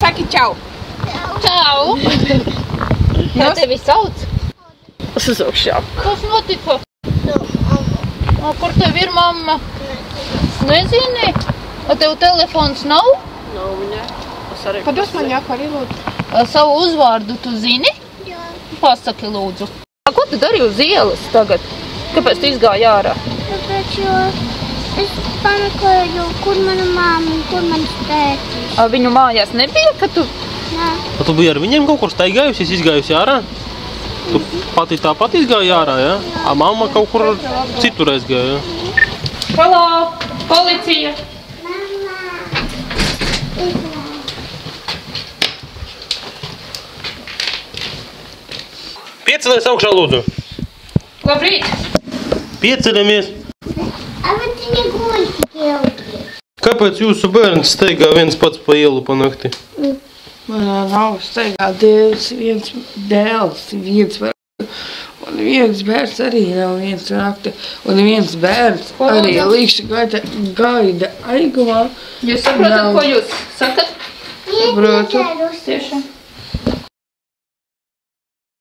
Saki čau. Čau. Kā tevi sauc? Es uzsaukšu šā. Kas notika? Kur tev ir mamma? Nezini? A tev telefons nav? Nav viņai. Pados man jāku arī lūdzu. Savu uzvārdu tu zini? Jā. Pasaki lūdzu. Ko tu dari uz ielas tagad? Kāpēc tu izgāji ārā? Tāpēc, jo es pameklēju, kur mana mamma un kur manas tētis. Viņu mājās nebija, ka tu... Nē. Tu biji ar viņiem kaut kur staigājusies, izgājusi ārā? Tu pati tāpat izgāji ārā, ja? A mamma kaut kur citur aizgāja, ja? Halo, policija! Piecelies augšā, lūdzu. Labrīt! Pieceļamies. A bet viņa guļ ilgi. Kāpēc jūsu bērns steigā viens pats pa ielu pa nakti? Man nav steigā dēls, viens var. Un viens bērns arī nav viens nakti. Un viens bērns arī līkšķi gaida aigumā. Jūs saprotat, ko jūs sakat? Saprotu. Tiešām.